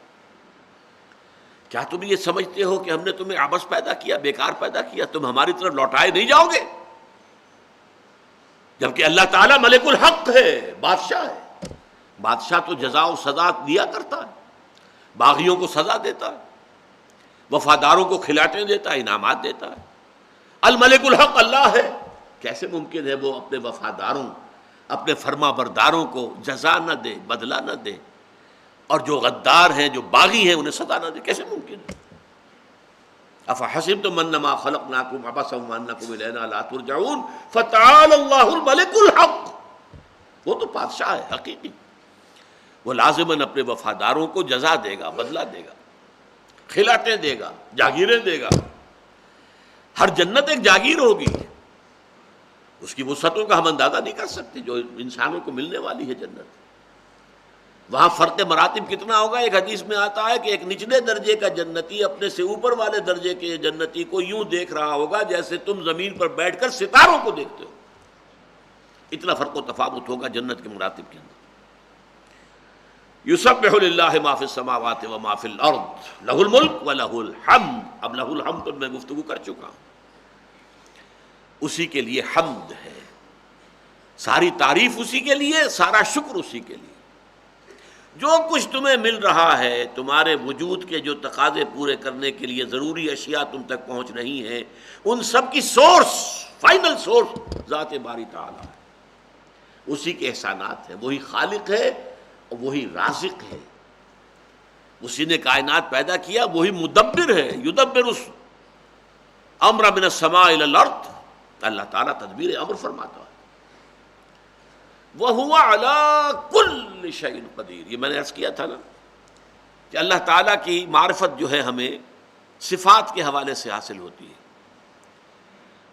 کیا تم یہ سمجھتے ہو کہ ہم نے تمہیں عبث پیدا کیا، بیکار پیدا کیا، تم ہماری طرف لوٹائے نہیں جاؤ گے؟ جبکہ اللہ تعالیٰ ملک الحق ہے، بادشاہ ہے۔ بادشاہ تو جزا و سزا دیا کرتا ہے، باغیوں کو سزا دیتا ہے، وفاداروں کو کھلاٹیں دیتا ہے، انعامات دیتا ہے۔ الملک الحق اللہ ہے۔ کیسے ممکن ہے وہ اپنے وفاداروں، اپنے فرما برداروں کو جزا نہ دے، بدلہ نہ دے، اور جو غدار ہیں، جو باغی ہیں، انہیں سزا نہ دے؟ کیسے ممکن ہے؟ افحسبتم انما خلقناکم عبثا وانکم الینا لا ترجعون فتعالی اللہ الملک الحق۔ وہ تو بادشاہ ہے حقیقی، وہ لازماً اپنے وفاداروں کو جزا دے گا، بدلہ دے گا، خلعتیں دے گا، جاگیریں دے گا۔ ہر جنت ایک جاگیر ہوگی، اس کی وسعتوں کا ہم اندازہ نہیں کر سکتے جو انسانوں کو ملنے والی ہے جنت۔ وہاں فرق مراتب کتنا ہوگا؟ ایک حدیث میں آتا ہے کہ ایک نچلے درجے کا جنتی اپنے سے اوپر والے درجے کے جنتی کو یوں دیکھ رہا ہوگا جیسے تم زمین پر بیٹھ کر ستاروں کو دیکھتے ہو۔ اتنا فرق و تفاوت ہوگا جنت کے مراتب کے اندر۔ یسبح للہ ما فی السماوات و ما فی الارض لہ الملک و لہ الحمد۔ اب لہ الحمد پر میں گفتگو کر چکا ہوں، اسی کے لیے حمد ہے، ساری تعریف اسی کے لیے، سارا شکر اسی کے لیے۔ جو کچھ تمہیں مل رہا ہے، تمہارے وجود کے جو تقاضے پورے کرنے کے لیے ضروری اشیاء تم تک پہنچ رہی ہیں، ان سب کی سورس، فائنل سورس ذات باری تعالیٰ ہے، اسی کے احسانات ہیں۔ وہی خالق ہے اور وہی رازق ہے، اسی نے کائنات پیدا کیا، وہی مدبر ہے، یدبر اس امر من السماء الی الارض۔ اللہ تعالیٰ تدبیر امر فرماتا ہے۔ وَهُوَ عَلَىٰ كُلِّ شَيْءٍ قدیر، یہ میں نے عرض کیا تھا نا کہ اللہ تعالیٰ کی معرفت جو ہے ہمیں صفات کے حوالے سے حاصل ہوتی ہے۔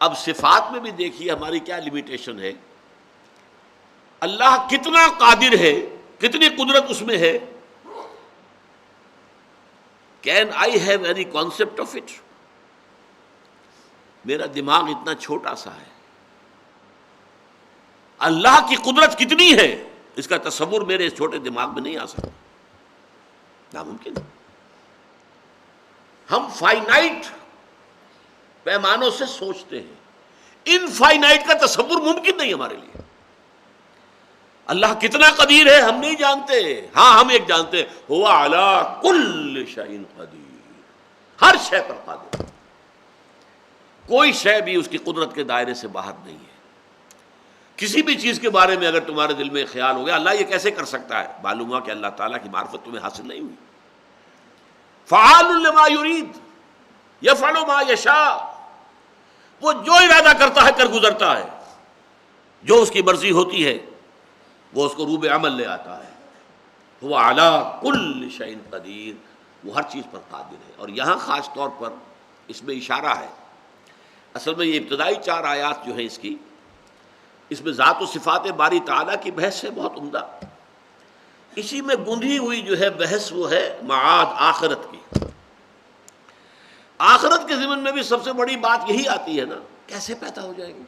اب صفات میں بھی دیکھیے ہماری کیا لیمیٹیشن ہے۔ اللہ کتنا قادر ہے، کتنی قدرت اس میں ہے۔ Can I have any concept of it؟ میرا دماغ اتنا چھوٹا سا ہے، اللہ کی قدرت کتنی ہے اس کا تصور میرے اس چھوٹے دماغ میں نہیں آ سکتا، ناممکن۔ ہم فائنائٹ پیمانوں سے سوچتے ہیں، انفائنائٹ کا تصور ممکن نہیں ہمارے لیے۔ اللہ کتنا قدیر ہے ہم نہیں جانتے، ہاں ہم ایک جانتے ہیں، ہوا علی کل شیء قدیر، ہر شے پر قادر، کوئی شے بھی اس کی قدرت کے دائرے سے باہر نہیں ہے۔ کسی بھی چیز کے بارے میں اگر تمہارے دل میں خیال ہو گیا اللہ یہ کیسے کر سکتا ہے، معلوم ہوا کہ اللہ تعالیٰ کی معرفت تمہیں حاصل نہیں ہوئی۔ فعال لما یرید یفعل ما یشاء، وہ جو ارادہ کرتا ہے کر گزرتا ہے، جو اس کی مرضی ہوتی ہے وہ اس کو روب عمل لے آتا ہے۔ وہ علی کل شیء قدیر، وہ ہر چیز پر قادر ہے۔ اور یہاں خاص طور پر اس میں اشارہ ہے، اصل میں یہ ابتدائی 4 آیات جو ہیں اس میں ذات و صفات باری تعالیٰ کی بحث ہے بہت عمدہ۔ اسی میں گندھی ہوئی جو ہے بحث وہ ہے معاد آخرت کی۔ آخرت کے ضمن میں بھی سب سے بڑی بات یہی آتی ہے نا، کیسے پیدا ہو جائیں گے؟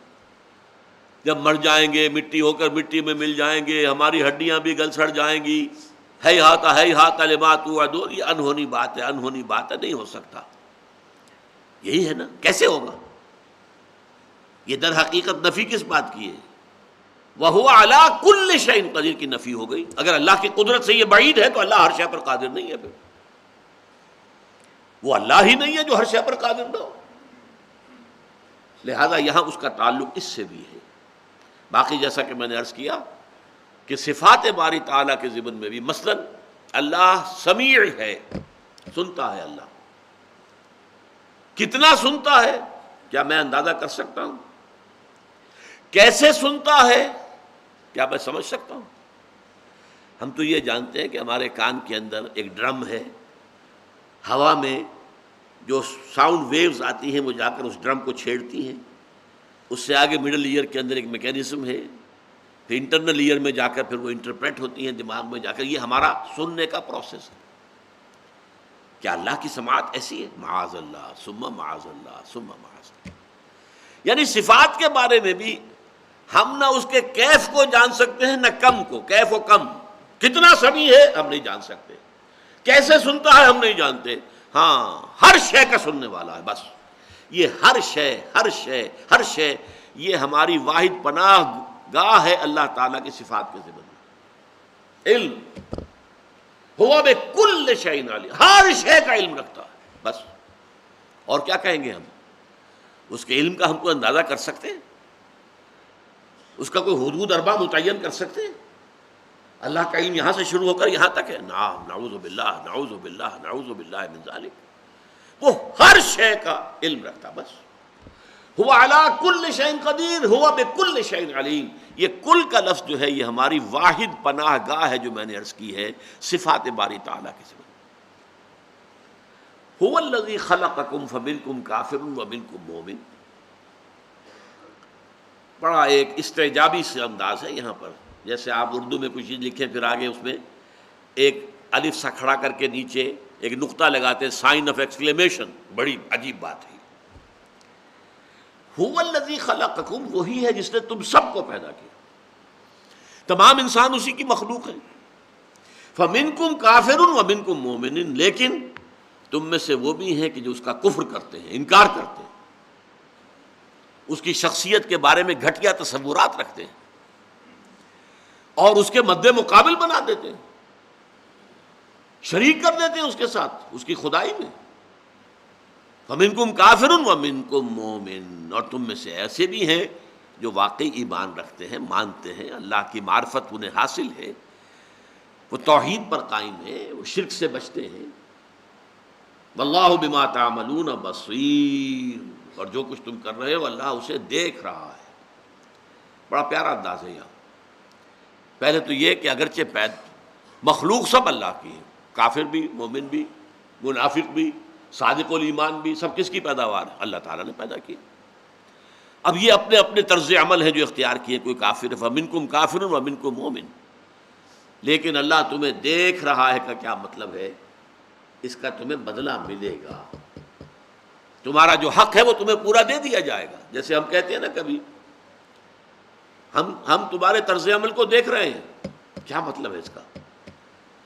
جب مر جائیں گے، مٹی ہو کر مٹی میں مل جائیں گے، ہماری ہڈیاں بھی گل سڑ جائیں گی، ہیہات لما توعدون، یہ انہونی بات ہے، انہونی بات ہے، نہیں ہو سکتا۔ یہی ہے نا، کیسے ہوگا؟ یہ در حقیقت نفی کس بات کی ہے؟ وَهُوَ عَلَىٰ كُلِّ شَيْءٍ قدیر کی نفی ہو گئی۔ اگر اللہ کی قدرت سے یہ بعید ہے تو اللہ ہر شے پر قادر نہیں ہے، پھر وہ اللہ ہی نہیں ہے جو ہر شے پر قادر نہ ہو۔ لہذا یہاں اس کا تعلق اس سے بھی ہے۔ باقی جیسا کہ میں نے عرض کیا کہ صفات باری تعالیٰ کے ضمن میں بھی مثلا اللہ سمیع ہے، سنتا ہے۔ اللہ کتنا سنتا ہے کیا میں اندازہ کر سکتا ہوں؟ کیسے سنتا ہے کیا میں سمجھ سکتا ہوں؟ ہم تو یہ جانتے ہیں کہ ہمارے کان کے اندر ایک ڈرم ہے، ہوا میں جو ساؤنڈ ویوز آتی ہیں وہ جا کر اس ڈرم کو چھیڑتی ہیں، اس سے آگے مڈل ایئر کے اندر ایک میکینزم ہے، پھر انٹرنل ایئر میں جا کر پھر وہ انٹرپریٹ ہوتی ہیں دماغ میں جا کر، یہ ہمارا سننے کا پروسیس ہے۔ کیا اللہ کی سماعت ایسی ہے؟ معاذ اللہ ثم معاذ اللہ ثم معاذ اللہ۔ یعنی صفات کے بارے میں بھی ہم نہ اس کے کیف کو جان سکتے ہیں نہ کم کو، کیف و کم، کتنا سمیع ہے ہم نہیں جان سکتے، کیسے سنتا ہے ہم نہیں جانتے، ہاں ہر شے کا سننے والا ہے۔ بس یہ ہر شے یہ ہماری واحد پناہ گاہ ہے اللہ تعالیٰ کی صفات کے ذمن میں۔ علم ہوا بکل شیء علیم، ہر شے کا علم رکھتا ہے، بس اور کیا کہیں گے ہم؟ اس کے علم کا ہم کو اندازہ کر سکتے ہیں؟ اس کا کوئی حدود اربع متعین کر سکتے ہیں؟ اللہ کا علم یہاں سے شروع ہو کر یہاں تک ہے؟ نعوذ باللہ نعوذ باللہ نعوذ باللہ من ذالک۔ وہ ہر شے کا علم رکھتا، بس هو علی کل شیء قدیر هو بکل شیء علیم۔ یہ کل کا لفظ جو ہے یہ ہماری واحد پناہ گاہ ہے، جو میں نے عرض کی ہے صفات باری تعالیٰ کی صفت۔ هو الذی خلقکم فمنکم کافر ومنکم مؤمن، بڑا ایک استعجابی سے انداز ہے یہاں پر، جیسے آپ اردو میں کچھ چیز لکھیں پھر آگے اس میں ایک الف سا کھڑا کر کے نیچے ایک نقطہ لگاتے ہیں، سائن آف ایکسکلیمیشن، بڑی عجیب بات ہے۔ هو الذی خلقکم، وہی ہے جس نے تم سب کو پیدا کیا، تمام انسان اسی کی مخلوق ہے۔ فمنکم کافر ومنکم مؤمن، لیکن تم میں سے وہ بھی ہیں کہ جو اس کا کفر کرتے ہیں، انکار کرتے ہیں، اس کی شخصیت کے بارے میں گھٹیا تصورات رکھتے ہیں اور اس کے مد مقابل بنا دیتے ہیں، شریک کر دیتے ہیں اس کے ساتھ اس کی خدائی میں۔ فمنکم کافر ومنکم مومن، اور تم میں سے ایسے بھی ہیں جو واقعی ایمان رکھتے ہیں، مانتے ہیں، اللہ کی معرفت انہیں حاصل ہے، وہ توحید پر قائم ہے، وہ شرک سے بچتے ہیں۔ واللہ بما تعملون بصیر، اور جو کچھ تم کر رہے ہو اللہ اسے دیکھ رہا ہے۔ بڑا پیارا انداز ہے یہاں۔ پہلے تو یہ کہ اگرچہ مخلوق سب اللہ کی ہے، کافر بھی، مومن بھی، منافق بھی، صادق الایمان بھی، سب کس کی پیداوار ہے؟ اللہ تعالیٰ نے پیدا کی۔ اب یہ اپنے اپنے طرز عمل ہیں جو اختیار کیے، کوئی کافر ہے فمنکم کافر ومنکم مومن، لیکن اللہ تمہیں دیکھ رہا ہے کا کیا مطلب ہے؟ اس کا تمہیں بدلہ ملے گا، تمہارا جو حق ہے وہ تمہیں پورا دے دیا جائے گا۔ جیسے ہم کہتے ہیں نا کبھی ہم تمہارے طرز عمل کو دیکھ رہے ہیں، کیا مطلب ہے اس کا؟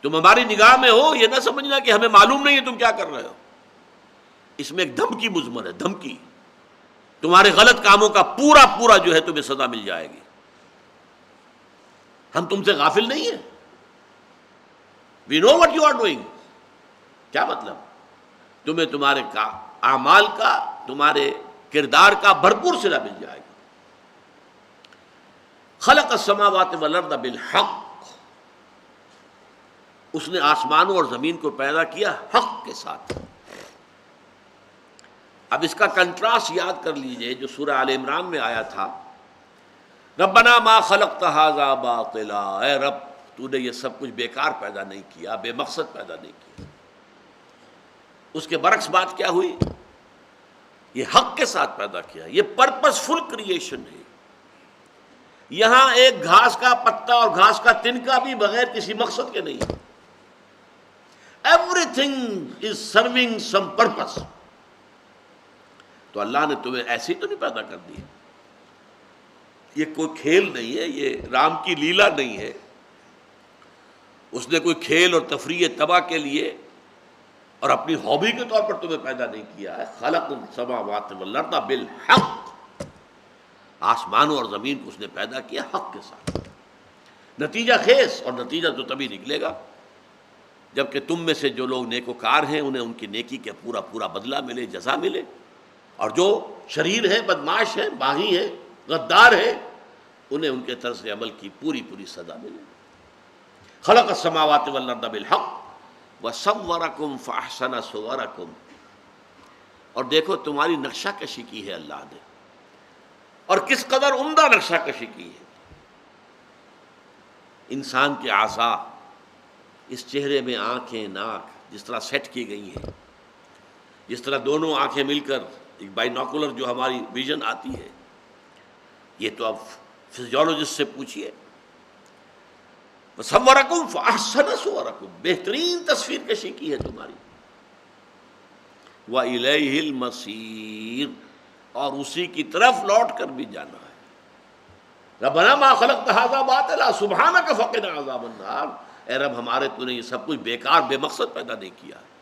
تم ہماری نگاہ میں ہو، یہ نہ سمجھنا کہ ہمیں معلوم نہیں ہے تم کیا کر رہے ہو۔ اس میں ایک دھمکی مضمر ہے، دھمکی، تمہارے غلط کاموں کا پورا پورا جو ہے تمہیں سزا مل جائے گی۔ ہم تم سے غافل نہیں ہیں، we know what you are doing. کیا مطلب؟ تمہیں تمہارے اعمال کا، تمہارے کردار کا بھرپور صلہ مل جائے گا۔ خلق السماوات والارض بالحق، اس نے آسمانوں اور زمین کو پیدا کیا حق کے ساتھ۔ اب اس کا کنٹراسٹ یاد کر لیجئے جو سورہ آل عمران میں آیا تھا، ربنا ما خلقت ھذا باطلا، اے رب تو نے یہ سب کچھ بیکار پیدا نہیں کیا، بے مقصد پیدا نہیں کیا۔ اس کے برعکس بات کیا ہوئی؟ یہ حق کے ساتھ پیدا کیا، یہ پرپس فل کریشن ہے۔ یہاں ایک گھاس کا پتا اور گھاس کا تنکا بھی بغیر کسی مقصد کے نہیں، every thing is serving some purpose. تو اللہ نے تمہیں ایسی تو نہیں پیدا کر دی، یہ کوئی کھیل نہیں ہے، یہ رام کی لیلا نہیں ہے، اس نے کوئی کھیل اور تفریح تباہ کے لیے اور اپنی ہابی کے طور پر تمہیں پیدا نہیں کیا ہے۔ خلق السماوات والارض بالحق، آسمانوں اور زمین کو اس نے پیدا کیا حق کے ساتھ۔ نتیجہ خیز، اور نتیجہ تو تبھی نکلے گا جبکہ تم میں سے جو لوگ نیکوکار ہیں انہیں ان کی نیکی کے پورا پورا بدلہ ملے، جزا ملے، اور جو شریر ہیں، بدماش ہیں، باغی ہیں، غدار ہیں، انہیں ان کے طرز عمل کی پوری پوری سزا ملے۔ خلق السماوات والارض بالحق وصورکم فاحسن صورکم، اور دیکھو تمہاری نقشہ کشی کی ہے اللہ نے، اور کس قدر عمدہ نقشہ کشی کی ہے۔ انسان کے اعضاء، اس چہرے میں آنکھیں، ناک جس طرح سیٹ کی گئی ہیں، جس طرح دونوں آنکھیں مل کر ایک بائنوکولر جو ہماری ویژن آتی ہے، یہ تو اب فزیولوجسٹ سے پوچھئے۔ صورکم فاحسن صورکم، بہترین تصویر کشی کی ہے تمہاری۔ وَإِلَيْهِ الْمَصِيرُ، اور اسی کی طرف لوٹ کر بھی جانا ہے۔ ربنا ما خلقت ھذا باطلا سبحانک فقنا عذاب النار، اے رب ہمارے تو نے یہ سب کچھ بیکار بے مقصد پیدا نہیں کیا ہے،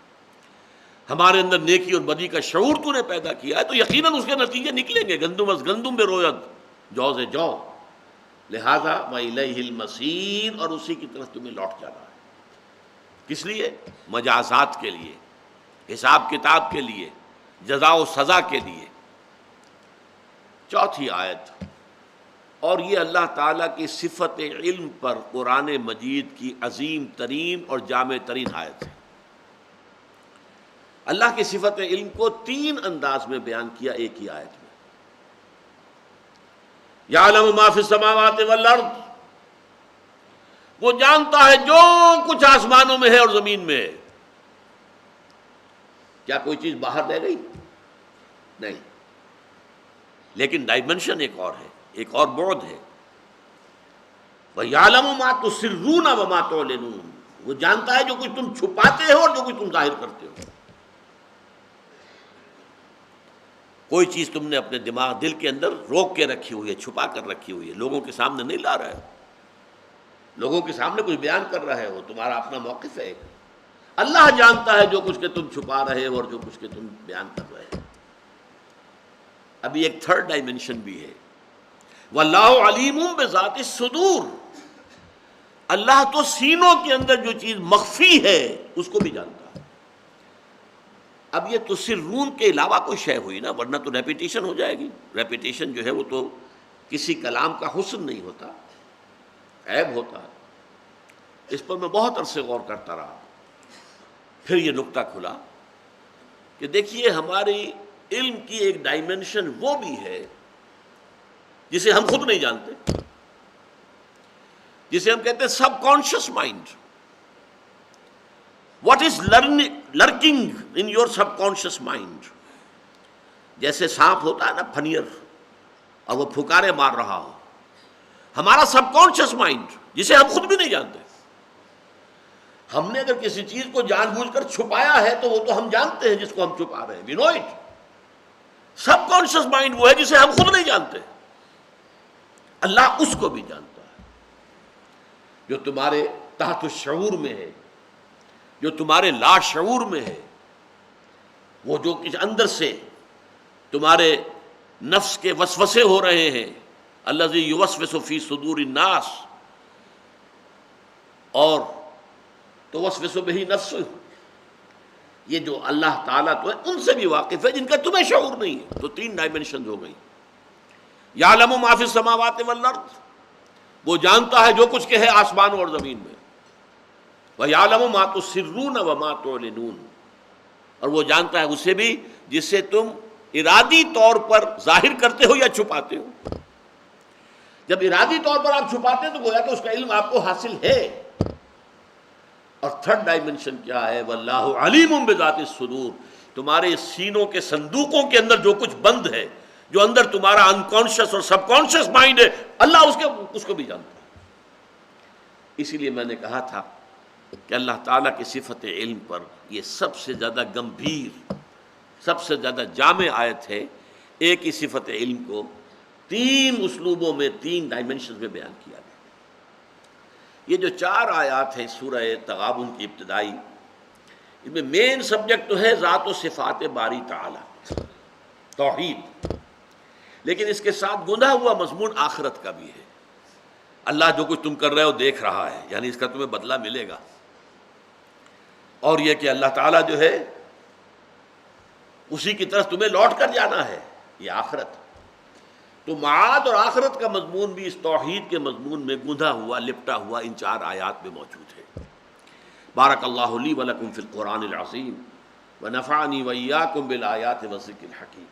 ہمارے اندر نیکی اور بدی کا شعور تو نے پیدا کیا ہے، تو یقیناً اس کے نتیجے نکلیں گے، گندم از گندم بے روید، جو سے جو، لہذا وَإِلَيْهِ الْمَصِيرُ، اور اسی کی طرف تمہیں لوٹ جانا ہے۔ کس لیے؟ مجازات کے لیے، حساب کتاب کے لیے، جزا و سزا کے لیے۔ چوتھی آیت اور یہ اللہ تعالیٰ کی صفت علم پر قرآن مجید کی عظیم ترین اور جامع ترین آیت ہے۔ اللہ کی صفت علم کو تین انداز میں بیان کیا ایک ہی آیت میں۔ یعلم ما فی السماوات والارض، وہ جانتا ہے جو کچھ آسمانوں میں ہے اور زمین میں ہے۔ کیا کوئی چیز باہر رہ گئی؟ نہیں، لیکن ڈائمنشن ایک اور ہے، ایک اور بعد ہے۔ وَيَعْلَمُ مَا تُسِرُّونَ وَمَا تُعْلِنُونَ، وہ جانتا ہے جو کچھ تم چھپاتے ہو اور جو کچھ تم ظاہر کرتے ہو۔ کوئی چیز تم نے اپنے دماغ دل کے اندر روک کے رکھی ہوئی ہے، چھپا کر رکھی ہوئی ہے، لوگوں کے سامنے نہیں لا رہے ہو، لوگوں کے سامنے کچھ بیان کر رہے ہو، تمہارا اپنا موقف ہے۔ اللہ جانتا ہے جو کچھ کہ تم چھپا رہے ہو اور جو کچھ کہ تم بیان کر رہے ہو۔ ابھی ایک تھرڈ ڈائمنشن بھی ہے، واللہ علیم بذات الصدور، اللہ تو سینوں کے اندر جو چیز مخفی ہے اس کو بھی جانتا ہے۔ اب یہ تسرون کے علاوہ کوئی شے ہوئی نا، ورنہ تو ریپیٹیشن ہو جائے گی۔ ریپیٹیشن جو ہے وہ تو کسی کلام کا حسن نہیں ہوتا، عیب ہوتا ہے۔ اس پر میں بہت عرصے غور کرتا رہا، پھر یہ نقطہ کھلا کہ دیکھیے ہماری علم کی ایک ڈائمنشن وہ بھی ہے جسے ہم خود نہیں جانتے، جسے ہم کہتے ہیں subconscious mind. What is lurking in your subconscious mind? جیسے سانپ ہوتا ہے نا پھنیر، اور وہ پھکارے مار رہا ہو، ہمارا سب کانشیس مائنڈ جسے ہم خود بھی نہیں جانتے۔ ہم نے اگر کسی چیز کو جان بوجھ کر چھپایا ہے تو وہ تو ہم جانتے ہیں جس کو ہم چھپا رہے ہیں، we know it. Sub conscious mind وہ ہے جسے ہم خود نہیں جانتے، اللہ اس کو بھی جانتا ہے، جو تمہارے تحت الشعور میں ہے، جو تمہارے لا شعور میں ہے، وہ جو کچھ اندر سے تمہارے نفس کے وسوسے ہو رہے ہیں، الذی یوسوس فی صدور الناس، اور توسوس بہ نفس، یہ جو اللہ تعالیٰ تو ہے ان سے بھی واقف ہے جن کا تمہیں شعور نہیں ہے۔ تو تین ڈائمنشن ہو گئی۔ یعلم ما فی السماوات والارض، وہ جانتا ہے جو کچھ کہ ہے آسمانوں اور زمین میں۔ وَيَعْلَمُ مَا تُسِرُّونَ وَمَا تُعْلِنُونَ، اور وہ جانتا ہے اسے بھی جسے تم ارادی طور پر ظاہر کرتے ہو یا چھپاتے ہو۔ جب ارادی طور پر آپ چھپاتے ہیں تو گویا کہ اس کا علم آپ کو حاصل ہے۔ اور تھرڈ ڈائمنشن کیا ہے؟ واللہ علیم بذات الصدور، تمہارے سینوں کے صندوقوں کے اندر جو کچھ بند ہے، جو اندر تمہارا انکانشیس اور سب کانشیس مائنڈ ہے، اللہ اس کو بھی جانتا ہے۔ اسی لیے میں نے کہا تھا کہ اللہ تعالیٰ کی صفت علم پر یہ سب سے زیادہ گمبھیر، سب سے زیادہ جامع آیت ہے۔ ایک ہی صفت علم کو تین اسلوبوں میں، تین ڈائمنشنز میں بیان کیا گیا۔ یہ جو چار آیات ہیں سورہ تغابن کی ابتدائی، ان میں مین سبجیکٹ تو ہے ذات و صفات باری تعالی، توحید، لیکن اس کے ساتھ گندا ہوا مضمون آخرت کا بھی ہے۔ اللہ جو کچھ تم کر رہے ہو دیکھ رہا ہے، یعنی اس کا تمہیں بدلہ ملے گا۔ اور یہ کہ اللہ تعالیٰ جو ہے اسی کی طرف تمہیں لوٹ کر جانا ہے، یہ آخرت۔ تو معاد اور آخرت کا مضمون بھی اس توحید کے مضمون میں گندھا ہوا، لپٹا ہوا ان چار آیات میں موجود ہے۔ بارک اللہ لی ولکم فی القرآن العظیم ونفعنی وإیاکم بالآیات والذکر الحکیم۔